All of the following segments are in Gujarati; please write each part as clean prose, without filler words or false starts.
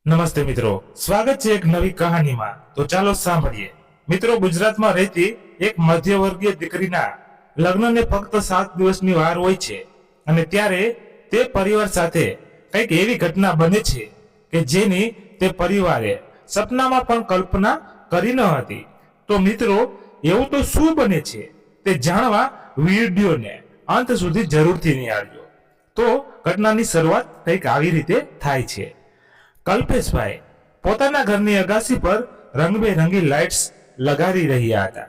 નમસ્તે મિત્રો, સ્વાગત છે એક નવી કહાનીમાં। તો ચાલો સાંભળીએ। મિત્રો, ગુજરાતમાં રહેતી એક મધ્યવર્ગીય દીકરીના લગ્નને ફક્ત 7 દિવસની વાર હોય છે અને ત્યારે તે પરિવાર સાથે કંઈક એવી ઘટના બને છે કે જેની તે પરિવારે સપનામાં પણ કલ્પના કરી ન હતી। તો મિત્રો, એવું તો શું બને છે તે જાણવા વિડીયોને અંત સુધી જરૂરથી નિહાળજો। તો ઘટનાની શરૂઆત કંઈક આવી રીતે થાય છે। કલ્પેશભાઈ પોતાના ઘરની અગાસી પર રંગબેરંગી લાઇટ્સ લગાડી રહ્યા હતા।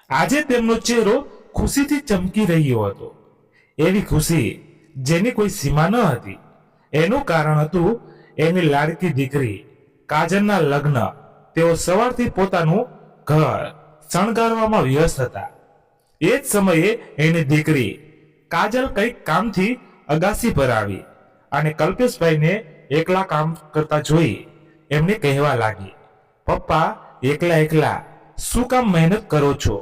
આજે તેમનો ચહેરો ખુશીથી ચમકી રહ્યો હતો, એવી ખુશી જેની કોઈ સીમા ન હતી। એનું કારણ હતું એની લાડકી દીકરી કાજલના લગ્ન। તેઓ સવારથી પોતાનું ઘર શણગારવામાં વ્યસ્ત હતા। એ જ સમયે એની દીકરી કાજલ કંઈક કામથી અગાસી પર આવી અને કલ્પેશભાઈને એકલા કામ કરતા જોઈ એમને કહેવા લાગી, પપ્પા એકલા એકલા શું કામ મહેનત કરો છો?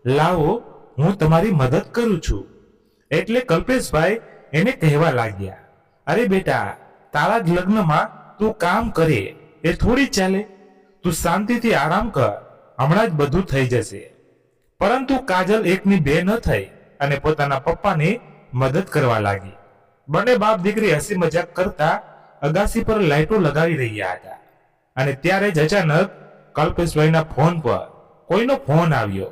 લાવો, હું તમારી મદદ કરું છું। એટલે કલ્પેશભાઈ એને કહેવા લાગ્યા, અરે બેટા, તારા જ લગ્નમાં તું કામ કરે એ થોડી ચાલે? તું શાંતિથી આરામ કર, હમણાં જ બધું થઈ જશે। પરંતુ કાજલ એકની બે ન થઈ અને પોતાના પપ્પાની મદદ કરવા લાગી। બંને બાપ દીકરી હસી મજાક કરતા અગાસી પર લાઈટો લગાવી રહ્યા હતા અને ત્યારે જ અચાનક કલ્પેશભાઈના ફોન પર કોઈનો ફોન આવ્યો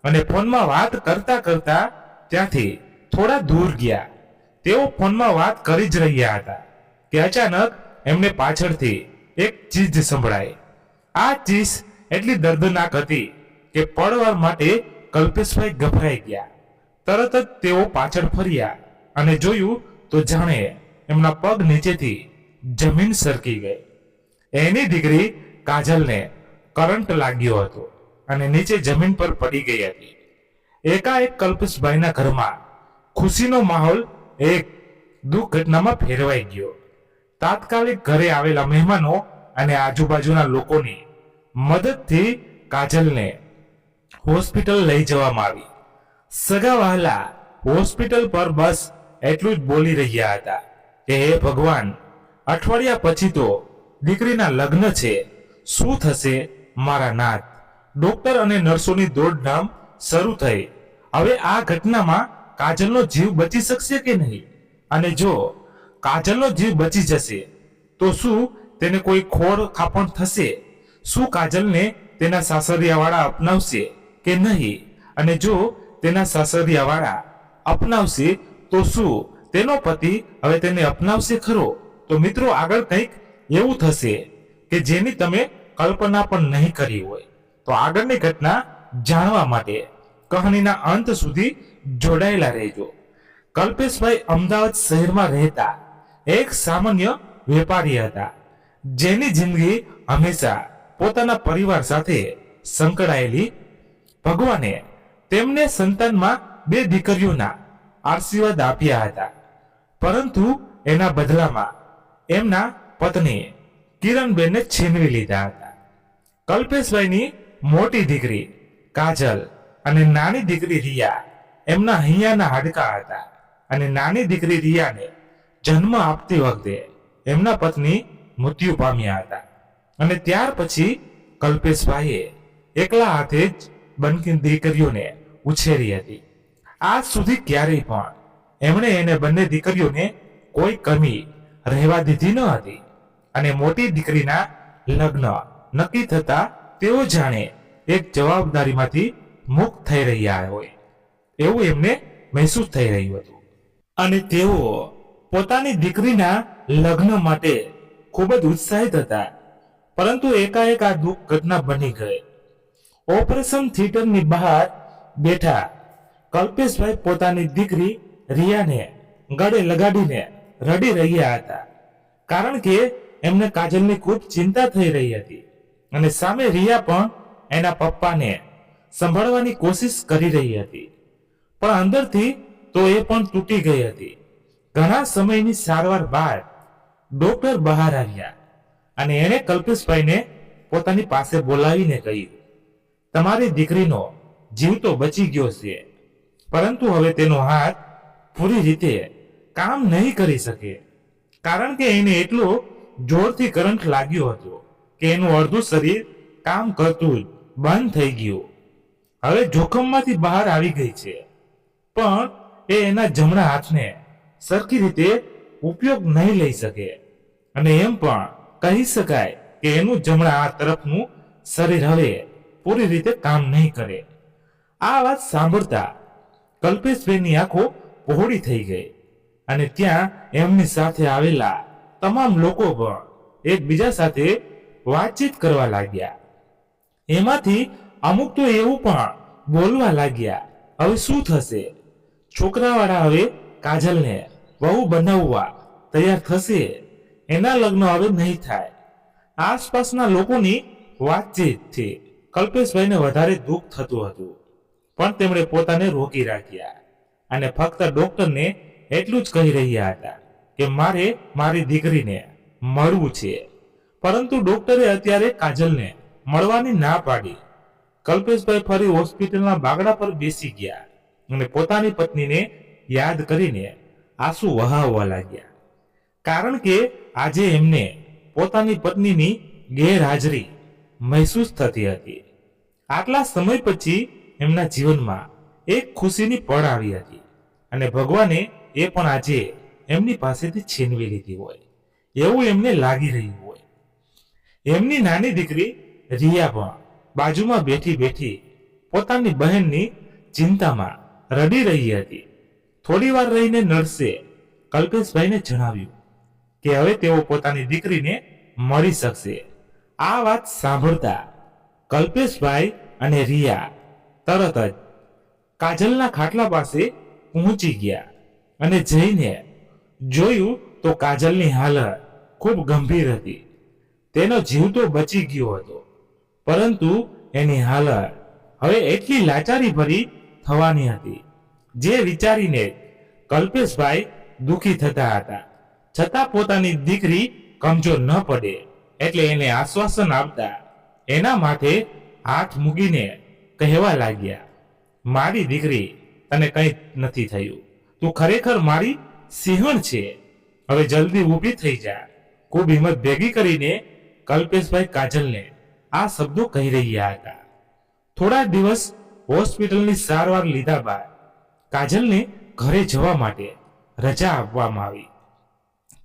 અને ફોનમાં વાત કરતા કરતા ત્યાંથી થોડા દૂર ગયા। તેઓ ફોનમાં વાત કરી જ રહ્યા હતા કે અચાનક એમને પાછળથી એક ચીજ સંભળાઈ। આ ચીજ એટલી દર્દનાક હતી કે પળવાર માટે કલ્પેશભાઈ ગભરાઈ ગયા। તરત જ તેઓ પાછળ ફર્યા અને જોયું તો જાણે એમના પગ નીચેથી જમીન સરકી ગઈ। એની દીકરી કાજલને કરંટ લાગ્યો હતો અને નીચે જમીન પર પડી ગઈ હતી। એકાએક કલ્પેશભાઈના ઘરમાં ખુશીનો માહોલ એક દુઃખ ઘટનામાં ફેરવાઈ ગયો। તાત્કાલિક ઘરે આવેલા મહેમાનો અને આજુબાજુના લોકોની મદદથી કાજલને હોસ્પિટલ લઈ જવામાં આવી। સગા વહાલા હોસ્પિટલ પર બસ એટલું જ બોલી રહ્યા હતા કે હે ભગવાન, અઠવાડિયા પછી તો દીકરીના લગ્ન છે, શું થશે મારા નાથ? ડોક્ટર અને નર્સોની દોડધામ શરૂ થઈ। હવે આ ઘટનામાં કાજલનો જીવ બચી શકશે કે નહીં? અને જો કાજલનો જીવ બચી જશે તો શું તેને કોઈ ખોડ ખાપણ થશે? શું કાજલને તેના સાસરિયાવાળા અપનાવશે કે નહીં? અને જો તેના સાસરિયાવાળા અપનાવશે તો શું તેનો પતિ હવે તેને અપનાવશે ખરો? તો મિત્રો, આગળ કંઈક એવું થશે કે જેની તમે કલ્પના પણ નહીં કરી હોય। તો આગળની ઘટના જાણવા માટે કહાનીના અંત સુધી જોડાયેલા રહેજો। કલ્પેશભાઈ અમદાવાદ શહેરમાં રહેતા એક સામાન્ય વેપારી હતા, જેની જિંદગી હંમેશા પોતાના પરિવાર સાથે સંકળાયેલી। ભગવાને તેમને સંતાનમાં 2 દીકરીઓના આશીર્વાદ આપ્યા હતા, પરંતુ એના બદલામાં એમના પત્ની કિરણબેનને છીનવી લીધા હતા। કલ્પેશભાઈની મોટી દીકરી કાજલ અને નાની દીકરી રિયા એમના હૈયાના હાડકા હતા અને નાની દીકરી રિયાને જન્મ આપતી વખતે એમના પત્ની મૃત્યુ પામ્યા હતા અને ત્યાર પછી કલ્પેશભાઈએ એકલા હાથે જ બંને દીકરીઓને ઉછેરી હતી। આજ સુધી ક્યારેય પણ એમણે એને બંને દીકરીઓને કોઈ કમી રહેવા દીધી ન હતી અને મોટી દીકરીના લગ્ન નક્કી થતા તેઓ જાણે એક જવાબદારીમાંથી મુક્ત થઈ રહ્યા હોય એવું એમને મહેસૂસ થઈ રહ્યું હતું અને તેઓ પોતાની દીકરીના લગ્ન માટે ખૂબ જ ઉત્સાહિત હતા। પરંતુ એકાએક આ દુઃખ ઘટના બની ગઈ। ઓપરેશન થિયેટરની બહાર બેઠા કલ્પેશભાઈ પોતાની દીકરી રિયાને ગળે લગાડીને રડી રહ્યા હતા, કારણ કે એમને કાજલની ખૂબ ચિંતા થઈ રહી હતી અને સામે રિયા પણ એના પપ્પાને સંભાળવાની કોશિશ કરી રહી હતી, પણ અંદરથી તો એ પણ તૂટી ગઈ હતી। ઘણા સમયની સારવાર બાદ ડોક્ટર બહાર આવ્યા અને એણે કલ્પેશભાઈને પોતાની પાસે બોલાવીને કહ્યું, તમારી દીકરીનો જીવ તો બચી ગયો છે, પરંતુ હવે તેનો હાથ પૂરી રીતે કામ નહીં કરી શકે, કારણ કે એને એટલો જોરથી કરંટ લાગ્યો હતો કે એનું અડધું શરીર કામ કરતું જ બંધ થઈ ગયું. હવે જોખમમાંથી બહાર આવી ગઈ છે, પણ એ એના જમણા હાથને સરખી રીતે ઉપયોગ નહીં લઈ શકે, અને એમ પણ કહી શકાય કે એનું જમણા હાથ તરફનું શરીર હવે પૂરી રીતે કામ નહીં કરે. આ વાત સાંભળતા કલ્પેશભાઈની આંખો પહોળી થઈ ગઈ, અને ત્યાં એમની સાથે આવેલા તમામ લોકો પણ એકબીજા સાથે વાતચીત કરવા લાગ્યા. એમાંથી અમુક તો એવું પણ બોલવા લાગ્યા, હવે શું થશે? છોકરાવાળા હવે કાજલને વહુ બનાવવા તૈયાર થશે, એના લગ્ન હવે નહીં થાય. આસપાસના લોકોની વાતચીતથી કલ્પેશભાઈને વધારે દુઃખ થતું હતું, પણ તેમણે પોતાને રોકી રાખ્યા અને ફક્ત ડોક્ટરને એટલું જ કહી રહ્યા હતા કે મારે મારી દીકરીને મળવું છે. પરંતુ ડોક્ટરે અત્યારે કાજલને મળવાની ના પાડી. કલ્પેશભાઈ ફરી હોસ્પિટલના બાગડા પર બેસી ગયા અને પોતાની પત્નીને યાદ કરીને આંસુ વહાવવા લાગ્યા, કારણ કે આજે એમને પોતાની પત્નીની ગેરહાજરી મહેસૂસ થતી હતી. આટલા સમય પછી એમના જીવનમાં એક ખુશીની પળ આવી હતી, અને ભગવાને એ પણ આજે એમની પાસેથી છીનવી લીધી હોય એવું એમને લાગી રહ્યું હોય. એમની નાની દીકરી રિયા પણ બાજુમાં બેઠી બેઠી પોતાની બહેનની ચિંતામાં રડી રહી હતી. થોડી વાર રહીને નર્સે કલ્પેશભાઈને જણાવ્યું કે હવે તેઓ પોતાની દીકરીને મળી શકશે. આ વાત સાંભળતા કલ્પેશભાઈ અને રિયા તરત જ કાજલના ખાટલા પાસે પહોંચી ગયા અને જઈને જોયું તો કાજલની હાલત ખૂબ ગંભીર હતી. તેનો જીવ તો બચી ગયો હતો, પરંતુ એની હાલત હવે એટલી લાચારી ભરી થવાની હતી, જે વિચારીને કલ્પેશભાઈ દુઃખી થતા હતા. છતાં પોતાની દીકરી કમજોર ન પડે એટલે એને આશ્વાસન આપતા એના માથે હાથ મૂકીને કહેવા લાગ્યા, મારી દીકરી, તને કંઈ નથી થયું, તું ખરેખર મારી સિંહણ છે, હવે જલ્દી ઊભી થઈ જા. ખૂબ હિંમત ભેગી કરીને કલ્પેશભાઈ કાજલને આ શબ્દો કહી રહ્યા હતા. થોડા દિવસ હોસ્પિટલની સારવાર લીધા બાદ કાજલને ઘરે જવા માટે રજા આપવામાં આવી.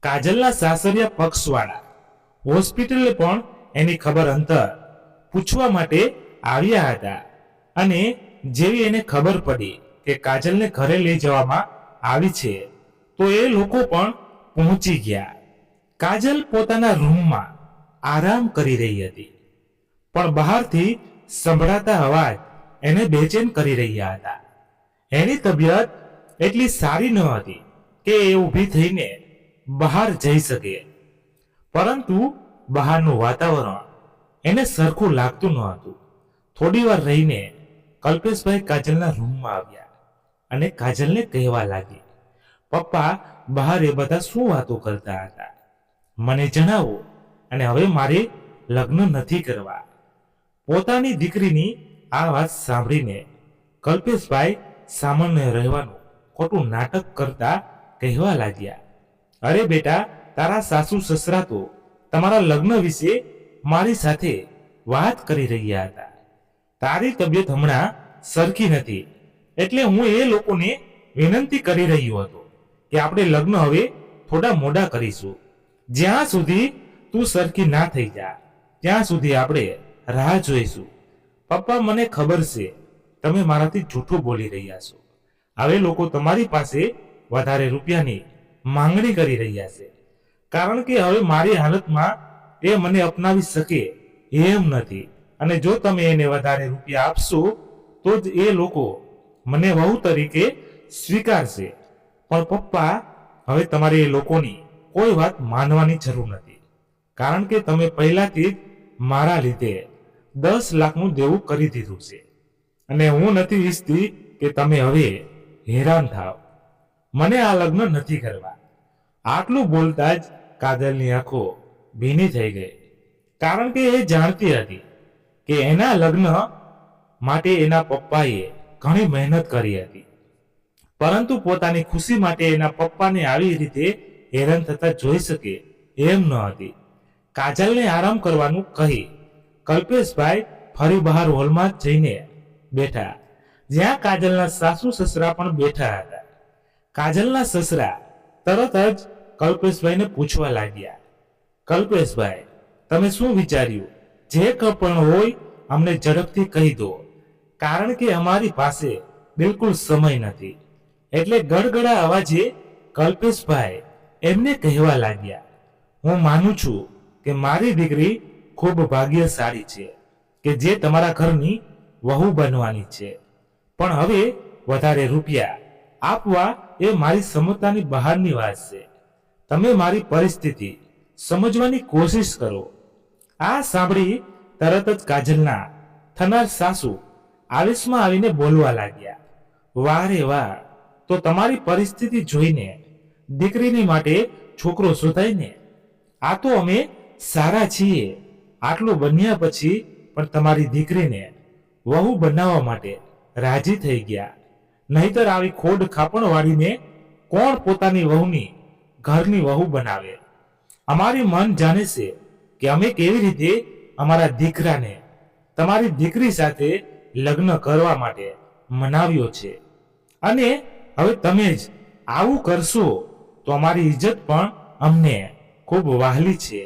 કાજલના સાસરિયા પક્ષવાળા હોસ્પિટલે પણ એની ખબર અંતર પૂછવા માટે આવ્યા હતા, અને જેવી એને ખબર પડી કે કાજલને ઘરે લઈ જવામાં આવી છે, તો એ લોકો પણ પહોંચી ગયા. કાજલ પોતાના રૂમમાં આરામ કરી રહી હતી, પણ બહારથી સંભળાતા અવાજ એને બેચેન કરી રહ્યા હતા. એની તબિયત એટલી સારી ન હતી કે એ ઊભી થઈને બહાર જઈ શકે, પરંતુ બહારનું વાતાવરણ એને સરખું લાગતું ન હતું. થોડી વાર રહીને કલ્પેશભાઈ કાજલના રૂમમાં આવ્યા અને કાજલને કહેવા લાગી, પપ્પા બહાર એ બધા શું વાતો કરતા હતા, મને જણાવો, અને હવે મારે લગ્ન નથી કરવા. પોતાની દીકરીની આ વાત સાંભળીને કલ્પેશભાઈ સામાન્ય રહેવાનું ખોટું નાટક કરતા કહેવા લાગ્યા, અરે બેટા, તારા સાસુ સસરા તો તમારા લગ્ન વિશે મારી સાથે વાત કરી રહ્યા હતા. તારી તબિયત હમણાં સરખી નથી, એટલે હું એ લોકોને વિનંતી કરી રહ્યો હતો કે આપણે લગ્ન હવે થોડા મોડા કરીશું. જ્યાં સુધી તું સરખી ના થઈ જા ત્યાં સુધી આપણે રાહ જોઈશું. પપ્પા, મને ખબર છે તમે મારાથી જૂઠું બોલી રહ્યા છો. હવે લોકો તમારી પાસે વધારે રૂપિયાની માંગણી કરી રહ્યા છે, કારણ કે હવે મારી હાલતમાં એ મને અપનાવી શકે એમ નથી, અને જો તમે એને વધારે રૂપિયા આપશો તો જ એ લોકો મને વહુ તરીકે સ્વીકારશે. પણ પપ્પા, હવે તમારે એ લોકોની કોઈ વાત માનવાની જરૂર નથી, કારણ કે તમે પહેલાથી જ મારા લીધે 10 લાખનું દેવું કરી દીધું છે, અને હું નથી ઈચ્છતી કે તમે હવે હેરાન થાવ. મને આ લગ્ન નથી કરવા. આટલું બોલતા જ કાજલની આંખો ભીની થઈ ગઈ, કારણ કે એ જાણતી હતી કે એના લગ્ન માટે એના પપ્પાએ ઘણી મહેનત કરી હતી, પરંતુ પોતાની ખુશી માટે એના પપ્પાને આવી રીતે હેરાન થતા જોઈ શકે એમ ન હતી. કાજલને આરામ કરવાનું કહી કલ્પેશભાઈ ફરી બહાર હોલમાં જઈને બેઠા, જ્યાં કાજલના સાસુ સસરા પણ બેઠા હતા. કાજલના સસરા તરત જ કલ્પેશભાઈને પૂછવા લાગ્યા, કલ્પેશભાઈ, તમે શું વિચાર્યું? જે પણ હોય અમને ઝડપથી કહી દો, કારણ કે અમારી પાસે બિલકુલ સમય નથી. એટલે ગડગડા અવાજે કલ્પેશભાઈ એમને કહેવા લાગ્યા, હું માનું છું કે મારી દીકરી ખૂબ ભાગ્યશાળી છે કે જે તમારા ઘરની વહુ બનવાની છે. પણ હવે વધારે રૂપિયા આપવા એ મારી ક્ષમતાની બહારની વાત છે. તમે મારી પરિસ્થિતિ સમજવાની કોશિશ કરો. આ સાંભળી તરત જ કાજલના થનાર સાસુ આવેશમાં આવીને બોલવા લાગ્યા, વાહ રે વાહ, તો તમારી પરિસ્થિતિ જોઈને દીકરીની માટે છોકરો શોધાય ને. આ તો અમે સારા છીએ, આટલું બન્યા પછી પણ તમારી દીકરીને વહુ બનાવવા માટે રાજી થઈ ગયા. નહીતર આવી ખોડ ખાપણ વાળીને કોણ પોતાની વહુની ઘરની વહુ બનાવે? અમારી મન જાણે છે કે અમે કેવી રીતે અમારા દીકરાને તમારી દીકરી સાથે લગ્ન કરવા માટે મનાવ્યો છે, અને હવે તમે જ આવું કરશો તો અમારી ઇજ્જત પણ અમને ખૂબ વહાલી છે.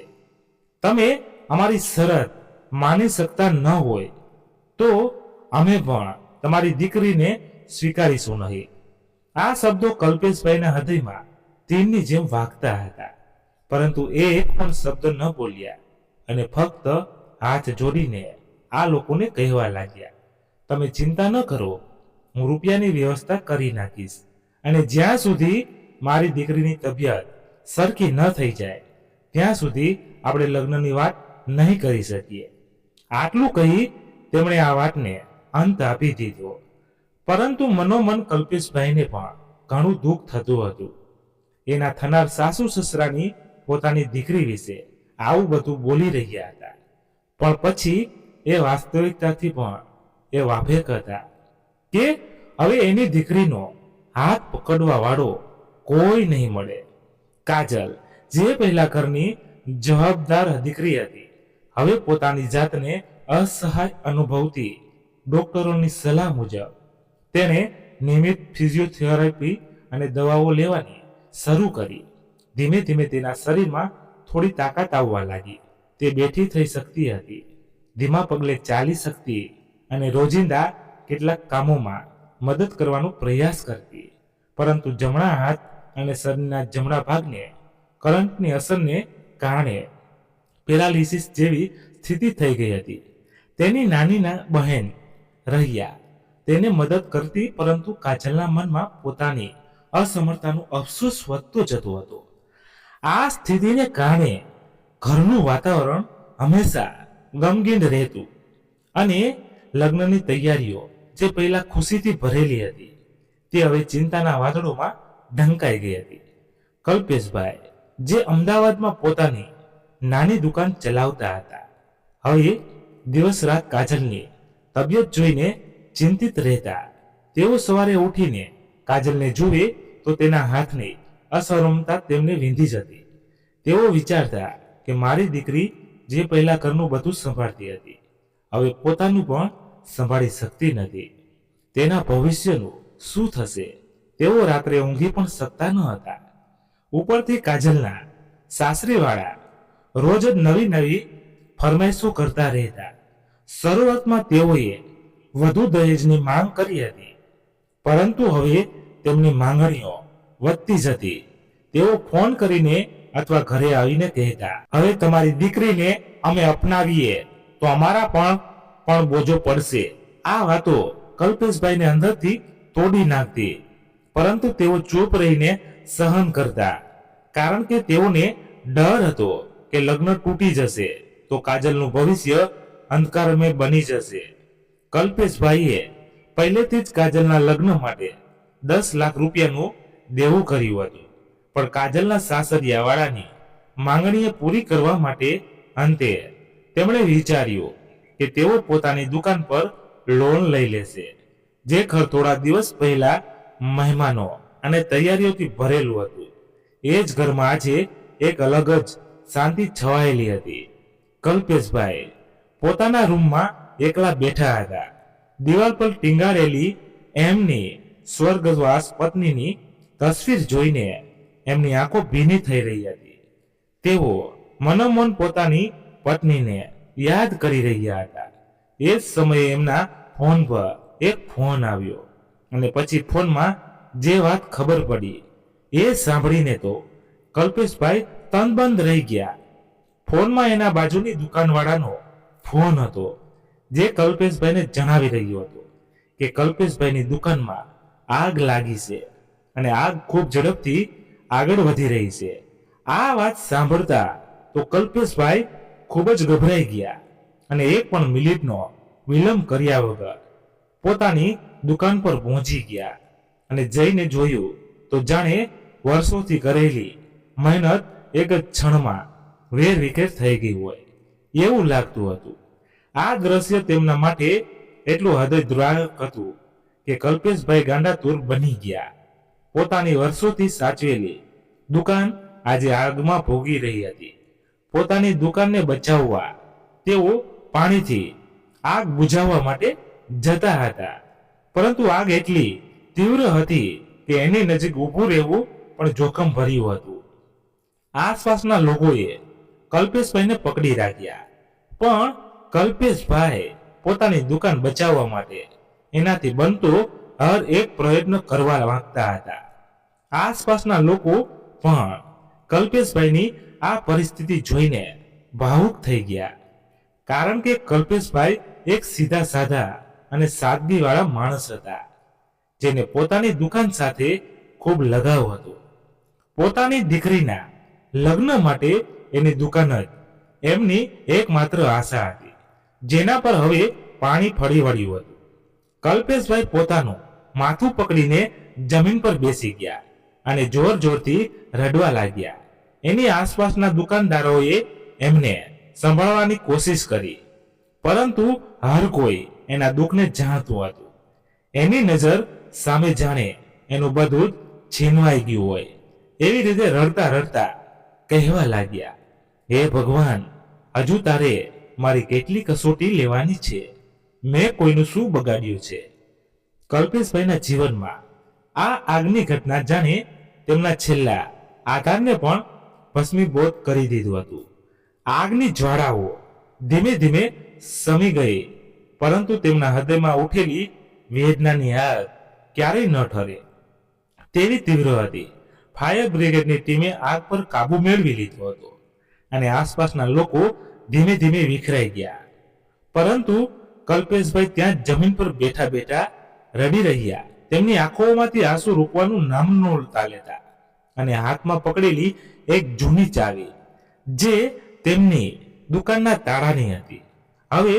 તમે અમારી શરત માની શકતા ન હોય તો અમે પણ તમારી દીકરીને સ્વીકારીશું નહીં. આ શબ્દો કલ્પેશભાઈના હૃદયમાં તીરની જેમ વાગતા હતા, પરંતુ એ એક પણ શબ્દ ન બોલ્યા અને ફક્ત હાથ જોડીને આ લોકોને કહેવા લાગ્યા, તમે ચિંતા ન કરો, હું રૂપિયાની વ્યવસ્થા કરી નાખીશ, અને જ્યાં સુધી મારી દીકરીની તબિયત સરખી ન થઈ જાય ત્યાં સુધી આપણે લગ્નની વાત નહીં કરી શકીએ. આટલું કહી તેમણે આ વાતને અંત આપી દીધો. પરંતુ મનોમન કલ્પેશભાઈને પણ ઘણું દુઃખ થતું હતું. એના થનાર સાસુ સસરાની પોતાની દીકરી વિશે આવું બધું બોલી રહ્યા હતા, પણ પછી એ વાસ્તવિકતાથી પણ એ વાફેક હતા કે હવે એની દીકરીનો હાથ પકડવા વાળો કોઈ નહીં મળે. કાજલ, જે પહેલા ઘરની જવાબદાર દીકરી હતી, હવે પોતાની જાતને અસહાય અનુભવતી ડોક્ટરોની સલાહ મુજબ તેણે નિયમિત ફિઝિયોથેરાપી અને દવાઓ લેવાની શરૂ કરી. ધીમે ધીમે તેના શરીરમાં થોડી તાકાત આવવા લાગી. તે બેઠી થઈ શકતી હતી, ધીમા પગલે ચાલી શકતી અને રોજિંદા કેટલાક કામોમાં મદદ કરવાનો પ્રયાસ કરતી. પરંતુ જમણા હાથ અને શરીરના જમણા ભાગને કરંટની અસરને કારણે પેરાલિસિસ જેવી સ્થિતિ થઈ ગઈ હતી. તેની નાની બહેન રહ્યા તેને મદદ કરતી, પરંતુ કાજલના મનમાં પોતાની અસમર્થતાનો અફસોસ વધતો જતો હતો. આ સ્થિતિને કારણે ઘરનું વાતાવરણ હંમેશા ગમગીન રહેતું અને લગ્નની તૈયારીઓ જે પહેલા ખુશીથી ભરેલી હતી તે હવે ચિંતાના વાદળોમાં ઢંકાઈ ગઈ હતી. કલ્પેશભાઈ, જે અમદાવાદમાં પોતાની નાની દુકાન ચલાવતા હતા, હવે દિવસ રાત કાજલની તબિયત જોઈને ચિંતિત રહેતા. તેઓ સવારે ઉઠીને કાજલને જુએ તો તેના હાથની અસમતા તેમને વીંધી જતી. તેઓ વિચારતા કે મારી દીકરી જે પહેલા ઘરનું બધું સંભાળતી હતી, હવે પોતાનું પણ સંભાળી શકતી નથી. તેના ભવિષ્યનું શું થશે? તેઓ રાત્રે ઊંઘી પણ શકતા ન હતા. ઉપરથી કાજલના સાસરીવાળા રોજ જ નવી નવી ફરમાઈશો કરતા રહેતા. શરૂઆતમાં તેઓએ વધુ દહેજની માંગ કરી હતી, પરંતુ હવે તેમની માંગણીઓ વધતી જતી. તેઓ ફોન કરીને અથવા ઘરે આવીને કહેતા, હવે તમારી દીકરીને અમે અપનાવીએ તો અમારા પણ બોજો પડશે. આ વાતો કલ્પેશભાઈને અંદરથી તોડી નાખતી, પરંતુ તેઓ ચૂપ રહીને સહન કરતા, કારણ કે તેઓને ડર હતો કે લગ્ન તૂટી જશે તો કાજલનું ભવિષ્ય અંધકારમય બની જશે. કલ્પેશભાઈએ પહેલેથી જ કાજલના લગ્ન માટે 10 લાખ રૂપિયાનું દેવું કર્યું હતું, પણ કાજલના સાસરિયાવાળાની માંગણીએ પૂરી કરવા માટે અંતે તેમણે વિચાર્યું કે તેઓ પોતાની દુકાન પર લોન લઈ લેશે. જે ઘર થોડા દિવસ પહેલા મહેમાનો અને તૈયારીઓથી ભરેલું હતું, એ જ ઘરમાં આજે એક અલગ જ શાંતિ છવાયેલી હતી. કલ્પેશભાઈ પોતાના રૂમમાં એકલા બેઠા હતા. દિવાલ પર ટીંગાડેલી એમની સ્વર્ગવાસ પત્નીની તસવીર જોઈને એમની આંખો ભીની થઈ રહી હતી. તેઓ મનોમન પોતાની પત્નીને યાદ કરી રહ્યા હતા. એ જ સમયે એમના ફોન પર એક ફોન આવ્યો અને પછી ફોનમાં જે વાત ખબર પડી એ સાંભળીને તો કલ્પેશભાઈ તનબંધ રહી ગયા. ફોનમાં એના બાજુની દુકાનવાળાનો ફોન હતો, જે કલ્પેશભાઈને જણાવી રહ્યો હતો કે કલ્પેશભાઈની દુકાનમાં આગ લાગી છે અને આગ ખૂબ ઝડપથી આગળ વધી રહી છે. આ વાત સાંભળતા તો કલ્પેશભાઈ ખૂબ જ ગભરાઈ ગયા અને એક પણ મિનિટનો વિલંબ કર્યા વગર પોતાની દુકાન પર પહોંચી ગયા અને જઈને જોયું તો જાણે વર્ષોથી કરેલી મહેનત એક જ ક્ષણમાં વેરવિખેર થઈ ગઈ હોય એવું લાગતું હતું. આ દ્રશ્ય તેમના માટે એટલું હૃદયદ્રાવક હતું કે કલ્પેશભાઈ ગાંડાતુર બની ગયા. પોતાની વર્ષોથી સાચવેલી દુકાન આજે આગમાં ભોગી રહી હતી. પોતાની દુકાનને બચાવવા તેઓ પાણીથી આગ બુઝાવવા માટે જતા હતા, પરંતુ આગ એટલી તીવ્ર હતી કે એની નજીક ઊભું રહેવું પણ જોખમ ભર્યું હતું. આસપાસના લોકોએ કલ્પેશભાઈને પકડી રાખ્યા, પણ કલ્પેશભાઈ પોતાની દુકાન બચાવવા માટે એનાથી બનતો હર એક પ્રયત્ન કરવા માંગતા હતા. આસપાસના લોકો પણ કલ્પેશભાઈની આ પરિસ્થિતિ જોઈને ભાવુક થઈ ગયા, કારણ કે કલ્પેશભાઈ એક સીધા સાધા અને સાદગીવાળા માણસ હતા, જેને પોતાની દુકાન સાથે ખૂબ લગાવ હતો. પોતાની દીકરીના લગ્ન માટે એની દુકાન જ એમની એકમાત્ર આશા હતી, જેના પર હવે પાણી ફરી વળ્યું હતું. કલ્પેશભાઈ પોતાનું માથું પકડીને જમીન પર બેસી ગયા અને જોર જોરથી રડવા લાગ્યા. એની આસપાસના દુકાનદારોએ એમને સંભાળવાની કોશિશ કરી, પરંતુ હર કોઈ એના દુઃખને જાણતું હતું. એની નજર સામે જાણે એનું બધું જ છીનવાઈ ગયું હોય એવી રીતે રડતા રડતા કહેવા લાગ્યા, હે ભગવાન, હજુ તારે મારી કેટલી કસોટી લેવાની છે? મેં કોઈનું શું બગાડ્યું છે? કલ્પેશભાઈના જીવનમાં આ આગની ઘટના જાણે તેમના છેલ્લા આધારને પણ ભસ્મીભૂત કરી દીધું હતું. આગની જ્વાળાઓ ધીમે ધીમે શમી ગઈ, પરંતુ તેમના હૃદયમાં ઉઠેલી વેદનાની આગ ક્યારેય ન ઠરે તેવી તીવ્ર હતી. ફાયર બ્રિગેડની ટીમે આગ પર કાબુ મેળવી લીધો હતો અને આસપાસના લોકો ધીમે ધીમે વિખરાઈ ગયા, પરંતુ કલ્પેશભાઈ ત્યાં જમીન પર બેઠા બેઠા રડી રહ્યા. તેમની આંખોમાંથી આંસુ રોકવાનું નામ નહોતા લેતા અને હાથમાં પકડેલી એક જૂની ચાવી, જે તેમની દુકાનના તાળાની હતી, હવે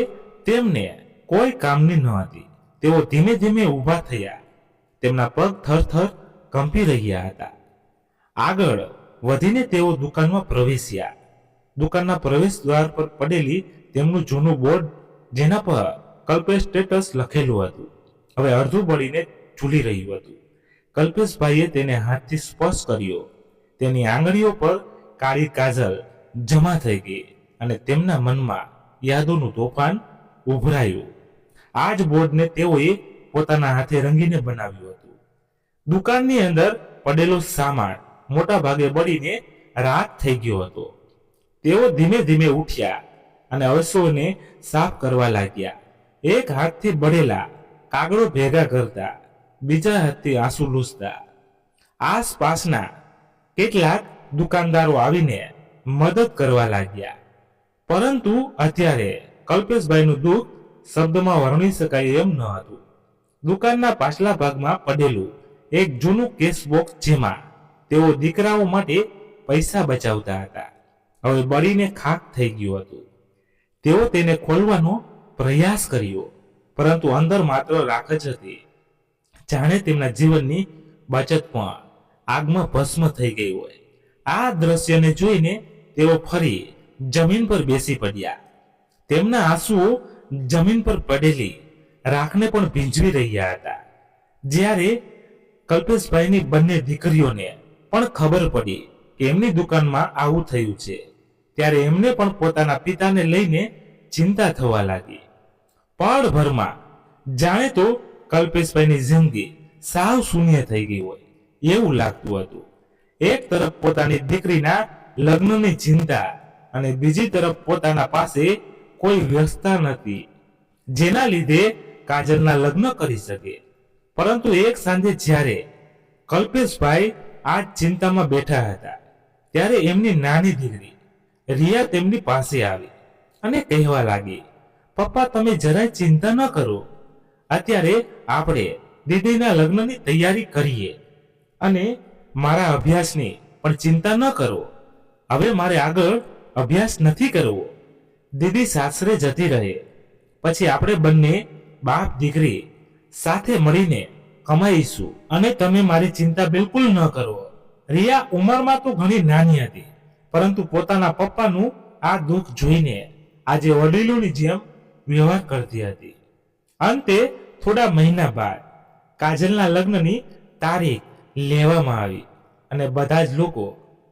તેમને કોઈ કામની ન હતી. તેઓ ધીમે ધીમે ઊભા થયા. તેમના પગ થરથર કંપી રહ્યા હતા. આગળ વધીને તેઓ દુકાનમાં પ્રવેશ્યા. દુકાનના પ્રવેશ દ્વાર પર પડેલી તેમનું જૂનું બોર્ડ, જેના પર કલ્પેશ સ્ટેટસ લખેલું હતું, હવે અડધું બળીને ઝૂલી રહ્યું હતું. કલ્પેશભાઈએ તેને હાથથી સ્પર્શ કર્યો. તેની આંગળીઓ પર કાળી કાજલ જમા થઈ ગઈ અને તેમના મનમાં યાદોનું તોફાન ઉભરાયું. આ જ બોર્ડને તેઓએ પોતાના હાથે રંગીને બનાવ્યું હતું. દુકાનની અંદર પડેલો સામાન મોટા ભાગે બળીને રાખ થઈ ગયો હતો. તેઓ ધીમે ધીમે ઉઠ્યા અને અવશેષોને સાફ કરવા લાગ્યા. એક હાથથી બળેલા કાગળો ભેગા કરતા, બીજા હાથથી આંસુ લૂછતા. આસપાસના કેટલાક દુકાનદારો આવીને મદદ કરવા લાગ્યા, પરંતુ અત્યારે કલ્પેશભાઈનું દુઃખ શબ્દમાં વર્ણવી શકાય એમ ન હતું. દુકાનના પાછલા ભાગમાં પડેલું એક જૂનું કેશ બોક્સ, જેમાં તેઓ દીકરાઓ માટે પૈસા બચાવતા હતા, હવે બળીને ખાખ થઈ ગયું હતું. તેઓ તેને ખોલવાનો પ્રયાસ કર્યો, પરંતુ અંદર માત્ર રાખ જ હતી, જાણે તેમના જીવનની બચત પણ આગમાં ભસ્મ થઈ ગઈ હોય. આ દ્રશ્યને જોઈને તેઓ ફરી જમીન પર બેસી પડ્યા. તેમના આંસુઓ જમીન પર પડેલી રાખને પણ ભીંજવી રહ્યા હતા. જ્યારે કલ્પેશભાઈની બંને દીકરીઓને પણ ખબર પડી કે એમની દુકાનમાં આવું થયું છે, ત્યારે એમને પણ પોતાના પિતાને લઈને ચિંતા થવા લાગી. પળભરમાં જાણે તો કલ્પેશભાઈની જિંદગી સાવ શૂન્ય થઈ ગઈ હોય એવું લાગતું હતું. એક તરફ પોતાની દીકરીના લગ્નની ચિંતા અને બીજી તરફ પોતાના પાસે કોઈ વ્યવસ્થા નથી જેના લીધે કાજલના લગ્ન કરી શકે. પરંતુ એક સાંજે જ્યારે કલ્પેશભાઈ આ ચિંતામાં બેઠા હતા ત્યારે એમની નાની દીકરી રિયા તેમની પાસે આવી અને કહેવા લાગી, પપ્પા તમે જરાય ચિંતા ન કરો, અત્યારે આપણે દીદીના લગ્નની તૈયારી કરીએ અને મારા અભ્યાસની પણ ચિંતા ન કરો. હવે મારે આગળ અભ્યાસ નથી કરવો. દીદી સાસરે જતી રહે પછી આપણે બંને બાપ દીકરી સાથે મળીને કમાઈશું અને તમે મારી ચિંતા બિલકુલ ન કરો. રિયા ઉંમરમાં તો ઘણી નાની હતી પરંતુ પોતાના પપ્પાનું આ દુઃખ જોઈને આજે વડીલોની જેમ વ્યવહાર કરતી હતી. અંતે થોડા મહિના બાદ કાજલના લગ્નની તારીખ લેવામાં આવી અને બધા જ લોકો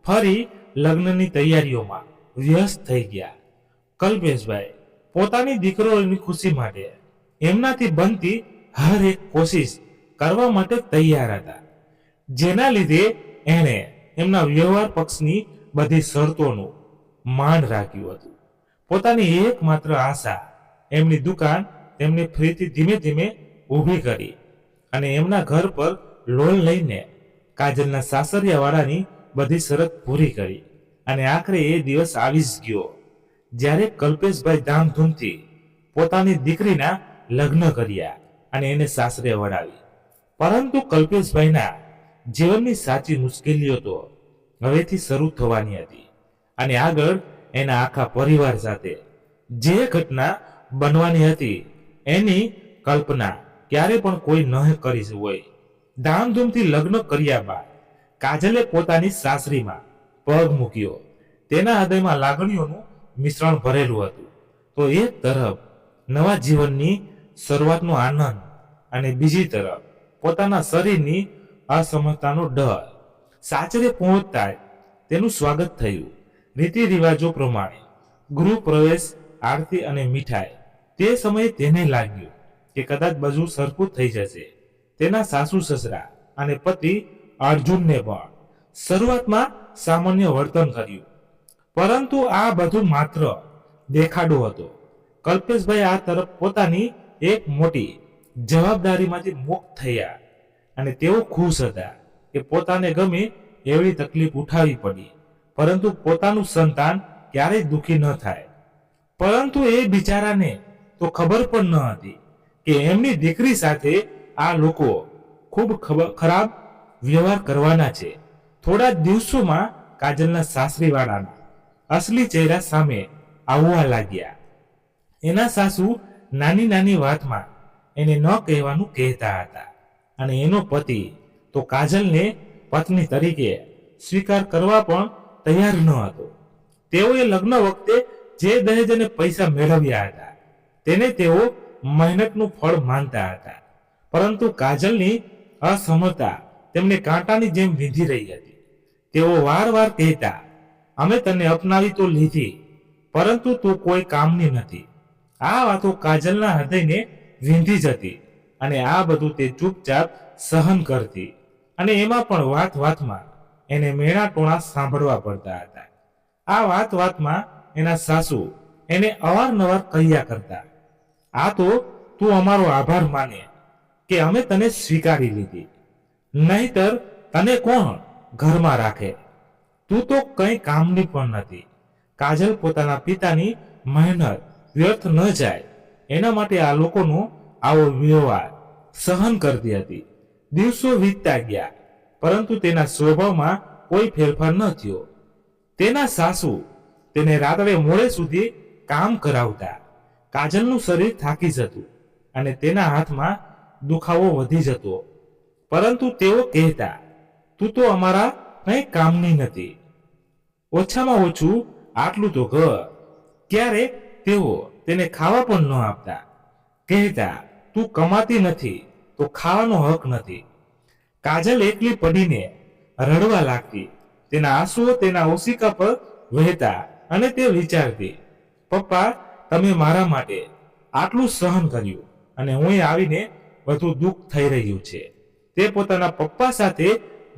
ફરી લગ્નની તૈયારીઓમાં વ્યસ્ત થઈ ગયા. કલ્પેશભાઈ પોતાની દીકરીઓની ખુશી માટે એમનાથી બનતી હર એક કોશિશ કરવા માટે તૈયાર હતા, જેના લીધે એણે એમના વ્યવહાર પક્ષની બધી શરતોનું માન રાખ્યું હતું. પોતાની એકમાત્ર આશા એમની દુકાન તેમને ફરીથી ધીમે ધીમે ઊભી કરી અને એમના ઘર પર લોન લઈને કાજલના સાસરિયાવાળાની બધી શરત પૂરી કરી અને આખરે એ દિવસ આવી જ ગયો જ્યારે કલ્પેશભાઈ ધામધૂમથી પોતાની દીકરીના લગ્ન કર્યા અને એને સાસરે વળાવી. પરંતુ કલ્પેશભાઈના જીવનની સાચી મુશ્કેલીઓ તો હવેથી શરૂ થવાની હતી અને આગળ એના આખા પરિવાર સાથે જે ઘટના બનવાની હતી એની કલ્પના ક્યારે પણ કોઈ ન કરી હોય. ધામધૂમથી લગ્ન કર્યા બાદ કાજલે પોતાની સાસરીમાં પગ મૂક્યો. તેના હૃદયમાં લાગણીઓનું મિશ્રણ ભરેલું હતું. તો એક તરફ નવા જીવનની શરૂઆતનો આનંદ અને બીજી તરફ પોતાના શરીરની અસમતાનો ડર. સાસરે પહોંચતા જ તેનું સ્વાગત થયું રીતિ રિવાજો પ્રમાણે. ગૃહ પ્રવેશ, આરતી અને મીઠાઈ. તે સમયે તેને લાગ્યું કે કદાચ બધું સરખું થઈ જશે. તેના સાસુ સસરા અને પતિ અર્જુનને પણ શરૂઆતમાં સામાન્ય વર્તન કર્યું, પરંતુ આ બધું માત્ર દેખાડો હતો. કલ્પેશભાઈ આ તરફ પોતાની એક મોટી જવાબદારીમાંથી મુક્ત થયા અને તેઓ ખુશ હતા કે પોતાને ગમે એવી તકલીફ ઉઠાવી પડી પરંતુ પોતાનું સંતાન ક્યારેય દુઃખી ન થાય. પરંતુ એ બિચારાને તો ખબર પણ ન હતી કે એમની દીકરી સાથે આ લોકો ખૂબ ખરાબ વ્યવહાર કરવાના છે. થોડા દિવસોમાં કાજલના સાસરીવાળાના અસલી ચહેરા સામે આવવા લાગ્યા. એના સાસુ નાની નાની વાતમાં એને ન કહેવાનું કહેતા હતા અને એનો પતિ તો કાજલને પત્ની તરીકે સ્વીકાર કરવા પણ તૈયાર ન હતો. તેઓએ લગ્ન વખતે જે દહેજ અને પૈસા મેળવ્યા હતા તેને તેઓ મહેનતનું ફળ માનતા હતા, પરંતુ કાજલની અસમતા તેમને કાંટાની જેમ વીંધી રહી હતી. તેઓ વારવાર કહેતા, અમે તને અપનાવી તો લીધી પરંતુ તું કોઈ કામની નથી. આ વાતો કાજલના હૃદયને વીંધી જતી અને આ બધું તે ચૂપચાપ સહન કરતી અને એમાં પણ વાત વાતમાં એને મેણા ટોણા સાંભળવા પડતા હતા. આ વાત વાતમાં એના સાસુ એને અવારનવાર કહ્યા કરતા, આ તો તું અમારો આભાર માને કે અમે તને સ્વીકારી લીધી, નહીતર તને કોણ ઘરમાં રાખે, તું તો કંઈ કામની પણ નથી. કાજલ પોતાના પિતાની મહેનત વ્યર્થ ન જાય એના માટે આ લોકોનો આવો વ્યવહાર સહન કરતી હતી. દિવસો વીતતા ગયા પરંતુ તેના સ્વભાવમાં કોઈ ફેરફાર ન થયો. તેના સાસુ તેને રાત્રે મોડે સુધી કામ કરાવતા. કાજલનું શરીર થાકી જતું અને તેના હાથમાં દુખાવો વધી જતો, પરંતુ તેઓ કહેતા, તું તો અમારા કંઈ કામની નથી, ઓછામાં ઓછું આટલું તો કર. ક્યારેક તેઓ તેને ખાવા પણ ન આપતા, કહેતા, તું કમાતી નથી તો ખાવાનો હક નથી. કાજલ એકલી પડીને રડવા લાગતી. તેના આંસુઓ તેના ઓશિકા પર વહેતા અને તે વિચારતી, પપ્પા, તમે મારા માટે આટલું સહન કર્યું અને હું આવીને વધુ દુઃખ થઈ રહ્યું છે. તે પોતાના પપ્પા સાથે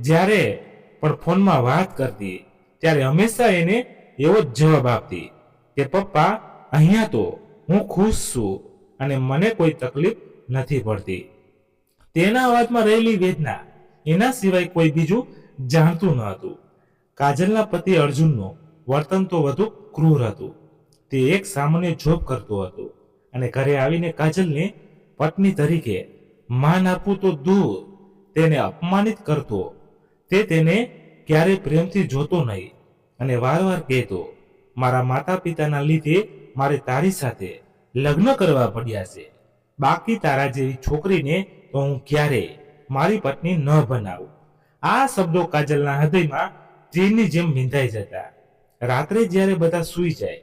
જ્યારે પણ ફોનમાં વાત કરતી ત્યારે હંમેશા એને એવો જ જવાબ આપતી કે પપ્પા, અહીંયા તો હું ખુશ છું અને મને કોઈ તકલીફ નથી પડતી. તેના અવાજમાં રહેલી વેદના એના સિવાય કોઈ બીજું જાણતું ન હતું. કાજલના પતિ અર્જુનનું વર્તન તો વધુ ક્રૂર હતું. તે એક સામાન્ય જોબ કરતો હતો અને ઘરે આવીને કાજલને પત્ની તરીકે માન આપવું તો દૂર, તેને અપમાનિત કરતો. તે તેને ક્યારેય પ્રેમથી જોતો નહીં અને વારવાર કહેતો, મારા માતા પિતાના લીધે મારે તારી સાથે લગ્ન કરવા પડ્યા છે. બાકી તારા જેવી છોકરીને તો હું ક્યારેય મારી પત્ની ન બનાવું. આ શબ્દો કાજલના હૃદયમાં તીરની જેમ વિંધાઈ જતા. રાત્રે જ્યારે બધા સૂઈ જાય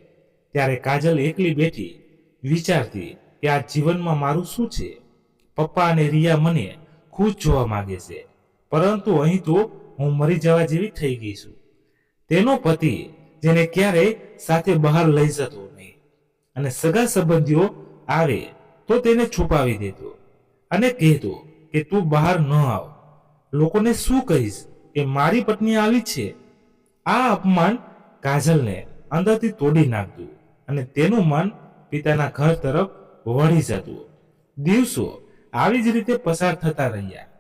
ત્યારે કાજલ એકલી બેઠી વિચારતી કે આ જીવનમાં મારું શું છે. પપ્પા અને રિયા મને ખુશ જોવા માંગે છે, પરંતુ અહીં તો હું મરી જવા જેવી થઈ ગઈ છું. તેનો પતિ જેને ક્યારેય સાથે બહાર લઈ જતો નહીં અને સગા સંબંધીઓ આવે તો તેને છુપાવી દેતો અને કહેતો કે તું બહાર ન આવ, લોકોને શું કહીશ કે મારી પત્ની આવી છે. આ અપમાન કાજલને અંદરથી તોડી નાખતું અને તેનું મન પિતાના ઘર તરફ વળી જતું. દિવસો આવી જ રીતે પસાર થતા રહ્યા.